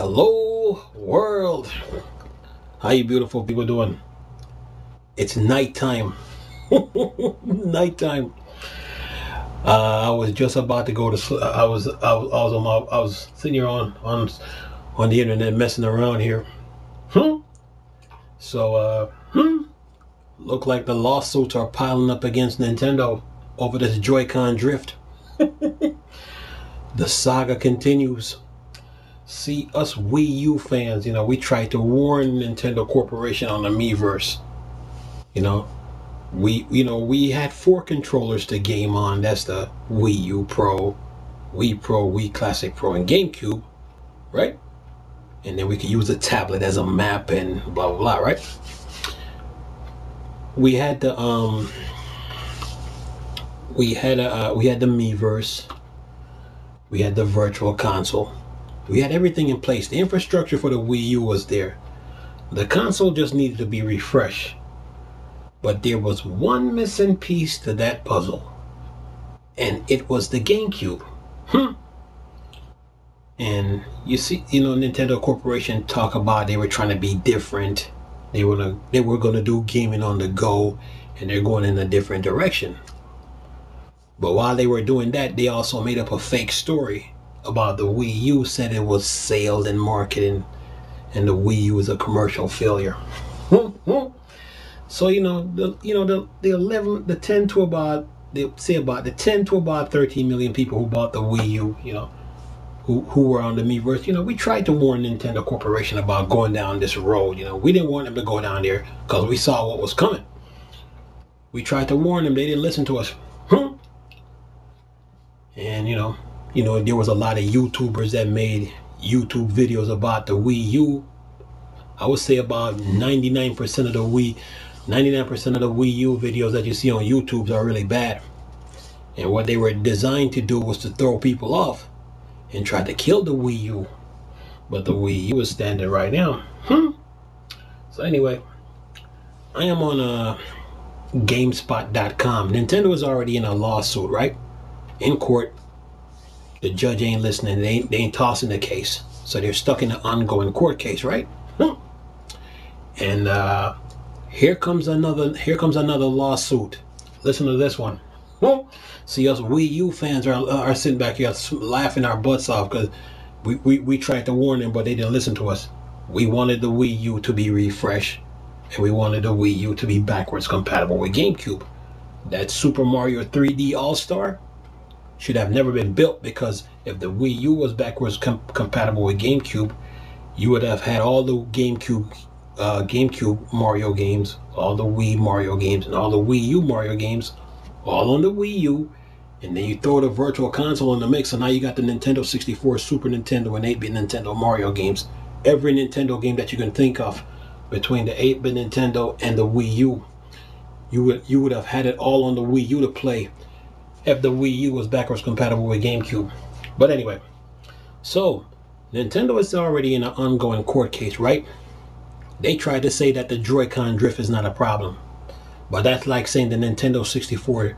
Hello world, how you beautiful people doing? It's nighttime. Nighttime. I was just about to go to sleep. I was sitting here on the internet messing around here. So look like the lawsuits are piling up against Nintendo over this Joy-Con drift. The saga continues. See, us Wii U fans, we tried to warn Nintendo Corporation on the Miiverse. We had 4 controllers to game on. That's the Wii U Pro, Wii Classic Pro, and GameCube, right? And then we could use a tablet as a map and blah blah blah, right? We had the Miiverse, we had the Virtual Console. We had everything in place. The infrastructure for the Wii U was there. The console just needed to be refreshed. But there was one missing piece to that puzzle. And it was the GameCube. And you see, Nintendo Corporation talk about they were trying to be different. They were gonna do gaming on the go, and they're going in a different direction. But while they were doing that, they also made up a fake story about the Wii U, said it was sales and marketing, and the Wii U is a commercial failure. So the 10 to about 13 million people who bought the Wii U, who were on the Miiverse, we tried to warn Nintendo Corporation about going down this road. We didn't want them to go down there because we saw what was coming. We tried to warn them, they didn't listen to us. And there was a lot of YouTubers that made YouTube videos about the Wii U. I would say about 99% of the Wii U videos that you see on YouTube are really bad. And what they were designed to do was to throw people off and try to kill the Wii U. But the Wii U is standing right now. So anyway, I am on GameSpot.com. Nintendo is already in a lawsuit, right? In court. The judge ain't listening. They ain't tossing the case. So they're stuck in an ongoing court case, right? And here comes another lawsuit. Listen to this one. See, us Wii U fans are sitting back here laughing our butts off because we tried to warn them, but they didn't listen to us. We wanted the Wii U to be refreshed, and we wanted the Wii U to be backwards compatible with GameCube. That Super Mario 3D All-Star should have never been built, because if the Wii U was backwards compatible with GameCube, you would have had all the GameCube Mario games, all the Wii Mario games, and all the Wii U Mario games, all on the Wii U, and then you throw the Virtual Console in the mix, and now you got the Nintendo 64, Super Nintendo, and 8-bit Nintendo Mario games. Every Nintendo game that you can think of between the 8-bit Nintendo and the Wii U, you would have had it all on the Wii U to play if the Wii U was backwards compatible with GameCube. But anyway, so Nintendo is already in an ongoing court case, right? They tried to say that the Joy-Con drift is not a problem, but that's like saying the Nintendo 64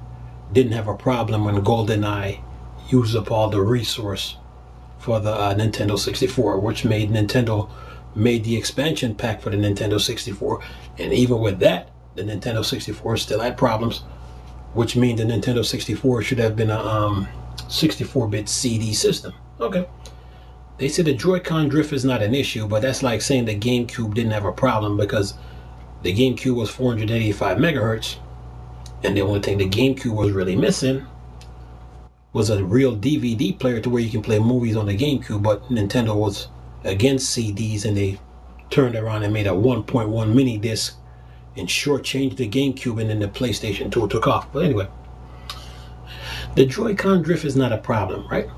didn't have a problem when GoldenEye used up all the resource for the Nintendo 64, which made Nintendo the expansion pack for the Nintendo 64, and even with that, the Nintendo 64 still had problems, which means the Nintendo 64 should have been a 64-bit CD system. Okay. They said the Joy-Con drift is not an issue, but that's like saying the GameCube didn't have a problem because the GameCube was 485 megahertz, and the only thing the GameCube was really missing was a real DVD player to where you can play movies on the GameCube. But Nintendo was against CDs, and they turned around and made a 1.1 mini disc and shortchanged the GameCube, and then the PlayStation 2 took off. But anyway, the Joy-Con drift is not a problem, right?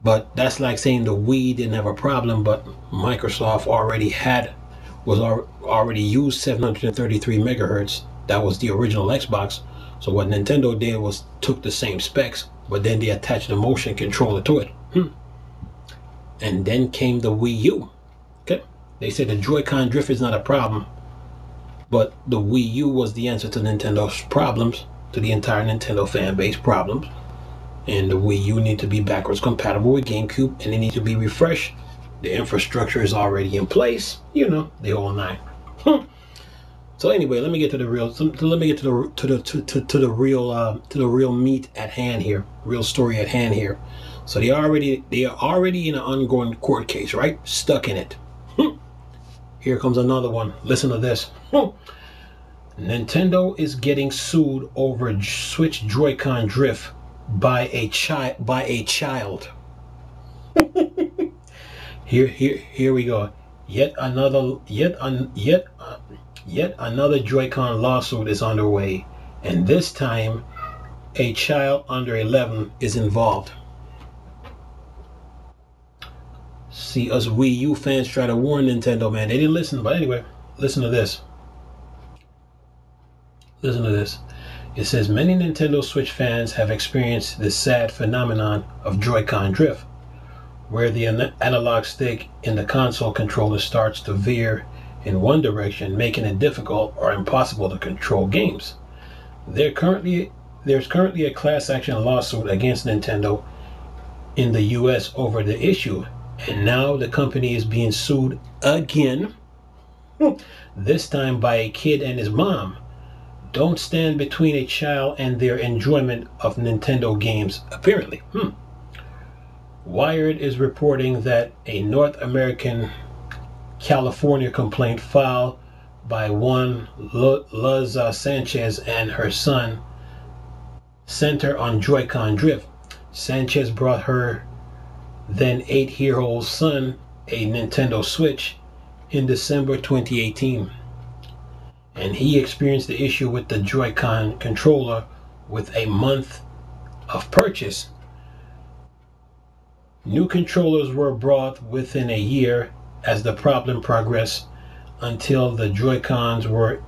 But that's like saying the Wii didn't have a problem, but Microsoft already used 733 megahertz. That was the original Xbox. So what Nintendo did was took the same specs, but then they attached the motion controller to it. And then came the Wii U. Okay, they said the Joy-Con drift is not a problem, but the Wii U was the answer to Nintendo's problems, to the entire Nintendo fan base problems. And the Wii U need to be backwards compatible with GameCube, and they need to be refreshed The infrastructure is already in place. You know, the whole nine. So anyway, let me get to the real. Let me get to the real meat at hand here. Real story at hand here. So they are already in an ongoing court case, right? Stuck in it. Here comes another one. Listen to this. Nintendo is getting sued over Switch Joy-Con drift by a child. Here we go. Yet another Joy-Con lawsuit is underway, and this time a child under 11 is involved. See, us Wii U fans try to warn Nintendo, man. They didn't listen, but anyway, listen to this. Listen to this. It says many Nintendo Switch fans have experienced this sad phenomenon of Joy-Con drift, where the analog stick in the console controller starts to veer in one direction, making it difficult or impossible to control games. There's currently a class action lawsuit against Nintendo in the US over the issue, and now the company is being sued again, this time by a kid and his mom. Don't stand between a child and their enjoyment of Nintendo games, apparently. Wired is reporting that a North American California complaint filed by one Liza Sanchez and her son center on Joy-Con drift. Sanchez brought her then 8-year-old son a Nintendo Switch in December 2018, and he experienced the issue with the Joy-Con controller with a month of purchase. New controllers were brought within a year as the problem progressed until the Joy-Cons were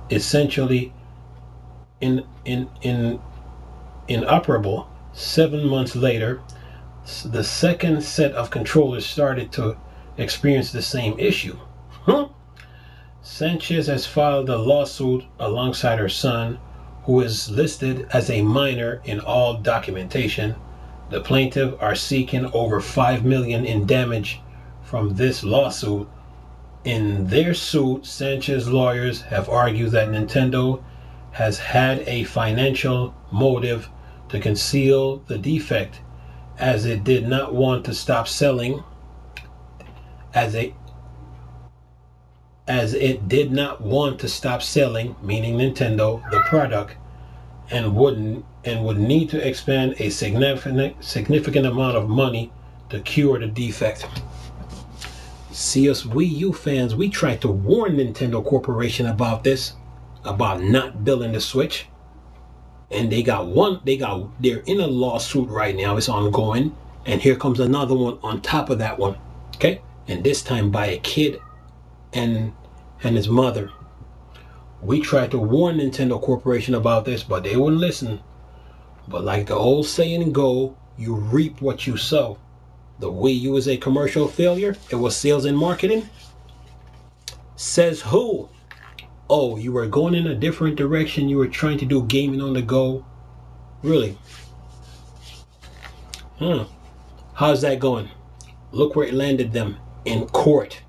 essentially inoperable. 7 months later, the second set of controllers started to experience the same issue. Sanchez has filed a lawsuit alongside her son, who is listed as a minor in all documentation. The plaintiffs are seeking over $5 million in damage from this lawsuit. In their suit, Sanchez's lawyers have argued that Nintendo has had a financial motive to conceal the defect, as it did not want to stop selling, meaning Nintendo, the product, and would need to expend a significant amount of money to cure the defect. See, us Wii U fans, we tried to warn Nintendo Corporation about this, about not billing the Switch, and they're in a lawsuit right now. It's ongoing, and here comes another one on top of that one. Okay, and this time by a kid and his mother. We tried to warn Nintendo Corporation about this, but they wouldn't listen. But like the old saying go, you reap what you sow. The Wii U is a commercial failure. It was sales and marketing. Says who? Oh, you were going in a different direction. You were trying to do gaming on the go. Really? How's that going? Look where it landed them, in court.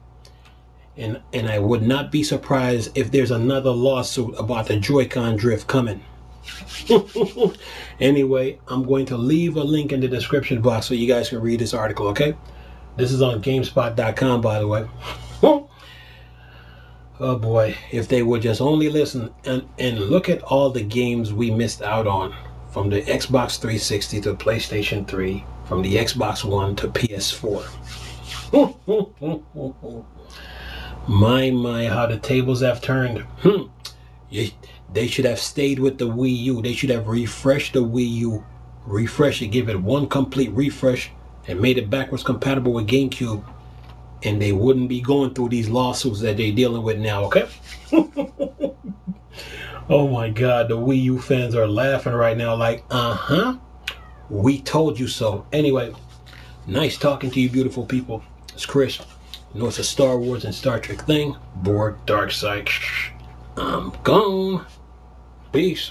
And I would not be surprised if there's another lawsuit about the Joy-Con drift coming. Anyway, I'm going to leave a link in the description box so you guys can read this article, okay? This is on GameSpot.com, by the way. Oh boy, if they would just only listen and look at all the games we missed out on, from the Xbox 360 to PlayStation 3, from the Xbox One to PS4. My, how the tables have turned. They should have stayed with the Wii U. They should have refreshed the Wii U. Refresh it, give it one complete refresh, and made it backwards compatible with GameCube. And they wouldn't be going through these lawsuits that they're dealing with now, okay? Oh my God, the Wii U fans are laughing right now like, we told you so. Anyway, nice talking to you beautiful people. It's Chris. You know it's a Star Wars and Star Trek thing. Borg, dark side. I'm gone. Peace.